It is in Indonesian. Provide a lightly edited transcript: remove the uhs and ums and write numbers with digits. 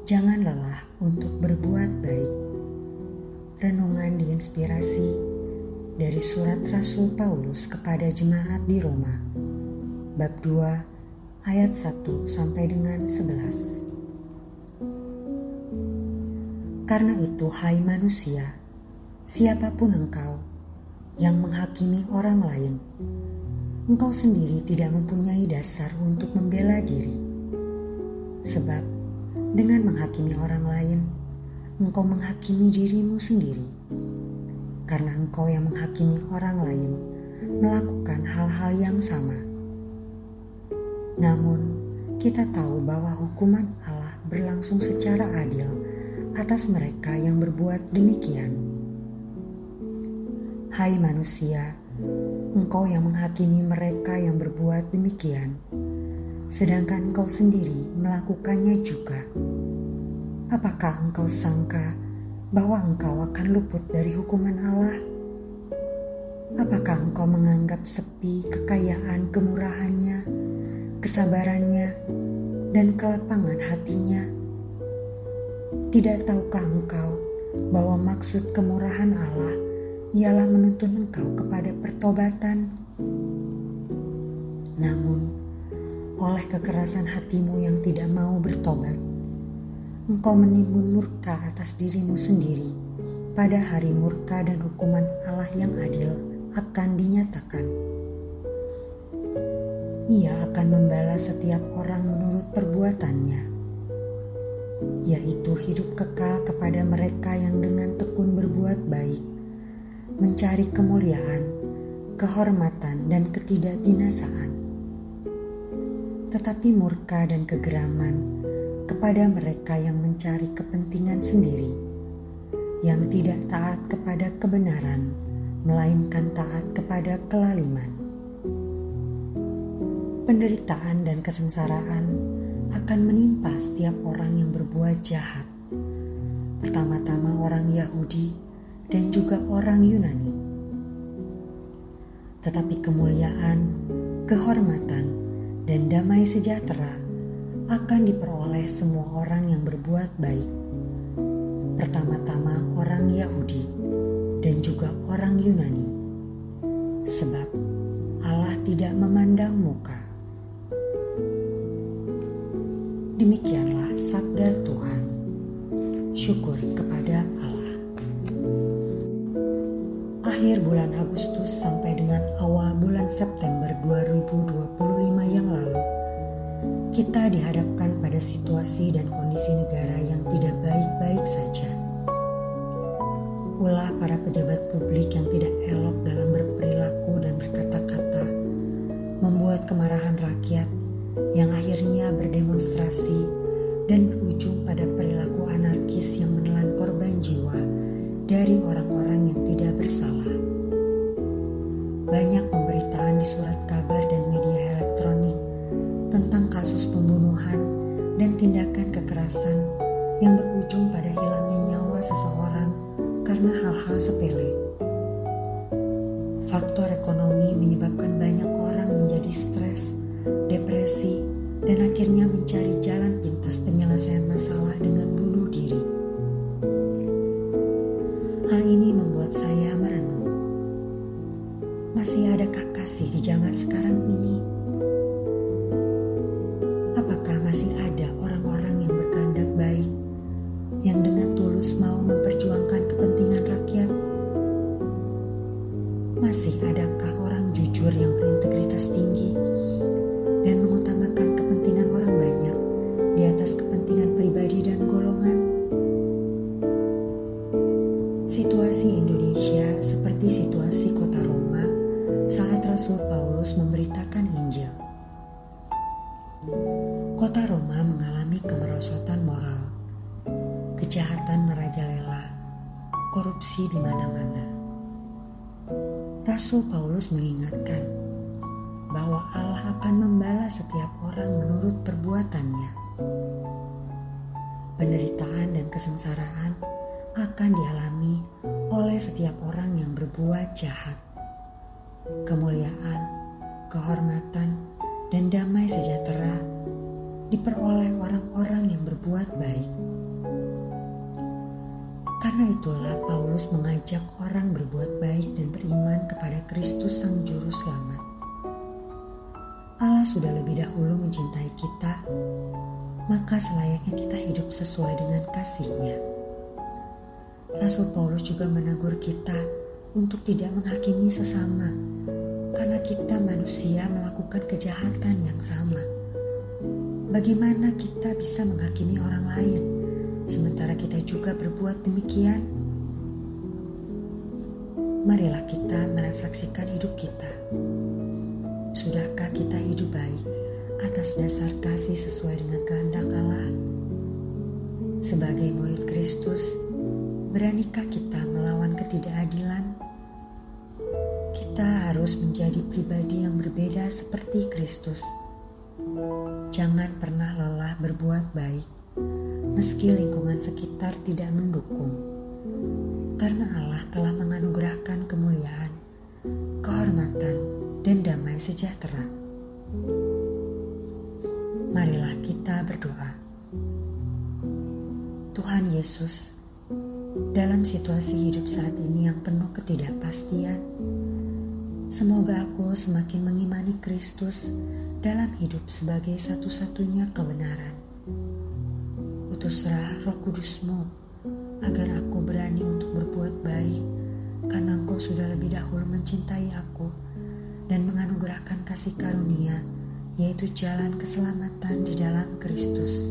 Jangan lelah untuk berbuat baik. Renungan diinspirasi dari surat Rasul Paulus kepada jemaat di Roma, bab 2 ayat 1 sampai dengan 11. Karena itu, hai manusia, siapapun engkau yang menghakimi orang lain, engkau sendiri tidak mempunyai dasar untuk membela diri. Sebab dengan menghakimi orang lain, engkau menghakimi dirimu sendiri. Karena engkau yang menghakimi orang lain melakukan hal-hal yang sama. Namun, kita tahu bahwa hukuman Allah berlangsung secara adil atas mereka yang berbuat demikian. Hai manusia, engkau yang menghakimi mereka yang berbuat demikian, sedangkan engkau sendiri melakukannya juga. Apakah engkau sangka bahwa engkau akan luput dari hukuman Allah? Apakah engkau menganggap sepi kekayaan kemurahannya, kesabarannya, dan kelapangan hatinya? Tidak tahukah engkau bahwa maksud kemurahan Allah ialah menuntun engkau kepada pertobatan? Namun, oleh kekerasan hatimu yang tidak mau bertobat, engkau menimbun murka atas dirimu sendiri pada hari murka dan hukuman Allah yang adil akan dinyatakan. Ia akan membalas setiap orang menurut perbuatannya, yaitu hidup kekal kepada mereka yang dengan tekun berbuat baik, mencari kemuliaan, kehormatan, dan ketidakbinasaan. Tetapi murka dan kegeraman kepada mereka yang mencari kepentingan sendiri, yang tidak taat kepada kebenaran, melainkan taat kepada kelaliman. Penderitaan dan kesengsaraan akan menimpa setiap orang yang berbuat jahat, pertama-tama orang Yahudi dan juga orang Yunani. Tetapi kemuliaan, kehormatan, dan damai sejahtera akan diperoleh semua orang yang berbuat baik, pertama-tama orang Yahudi dan juga orang Yunani, sebab Allah tidak memandang muka. Demikianlah sabda Tuhan. Syukur kepada Allah. Akhir bulan Agustus sampai dengan awal bulan September 2025 yang lalu, kita dihadapkan pada situasi dan kondisi negara yang tidak baik-baik saja. Ulah para pejabat publik yang tidak elok dalam berperilaku dan berkata-kata membuat kemarahan rakyat yang akhirnya berdemonstrasi dan berujung pada perilaku anarkis yang menelan korban jiwa dari orang-orang yang tidak bersalah. Banyak pemberitaan di surat kabar dan media elektronik tentang kasus pembunuhan dan tindakan kekerasan yang berujung pada hilangnya nyawa seseorang karena hal-hal sepele. Faktor ekonomi menyebabkan banyak orang menjadi stres, depresi, dan akhirnya mencari jalan pintas penyelesaian masalah dengan bunuh diri. Hal ini membuat saya merenung. Masih adakah kasih di zaman sekarang ini? Apakah masih ada orang-orang yang berkehendak baik, yang dengan tulus mau memperjuangkan kepentingan rakyat? Masih adakah orang jujur yang berintegritas tinggi dan mengutamakan kepentingan orang banyak di atas kepentingan pribadi dan golongan? Situasi Indonesia seperti situasi kota Roma saat Rasul Paulus memberitakan Injil. Kota Roma mengalami kemerosotan moral, kejahatan merajalela, korupsi di mana-mana. Rasul Paulus mengingatkan bahwa Allah akan membalas setiap orang menurut perbuatannya. Penderitaan dan kesengsaraan akan dialami oleh setiap orang yang berbuat jahat. Kemuliaan, kehormatan, dan damai sejahtera diperoleh orang-orang yang berbuat baik. itulah Paulus mengajak orang berbuat baik dan beriman kepada Kristus Sang Juru Selamat. Allah sudah lebih dahulu mencintai kita, maka selayaknya kita hidup sesuai dengan kasih-Nya. Rasul Paulus juga menegur kita untuk tidak menghakimi sesama, karena kita manusia melakukan kejahatan yang sama. Bagaimana kita bisa menghakimi orang lain, sementara kita juga berbuat demikian? Marilah kita merefleksikan hidup kita. Sudahkah kita hidup baik atas dasar kasih sesuai dengan kehendak Allah? Sebagai murid Kristus, beranikah kita melawan ketidakadilan? Kita harus menjadi pribadi yang berbeda seperti Kristus. Jangan pernah lelah berbuat baik, meski lingkungan sekitar tidak mendukung. Karena Allah telah menganugerahkan kemuliaan, kehormatan, dan damai sejahtera. Marilah kita berdoa. Tuhan Yesus, dalam situasi hidup saat ini yang penuh ketidakpastian, semoga aku semakin mengimani Kristus dalam hidup sebagai satu-satunya kebenaran. Utuslah Roh Kudus-Mu agar aku berani untuk berbuat baik, karena Engkau sudah lebih dahulu mencintai aku dan menganugerahkan kasih karunia, yaitu jalan keselamatan di dalam Kristus.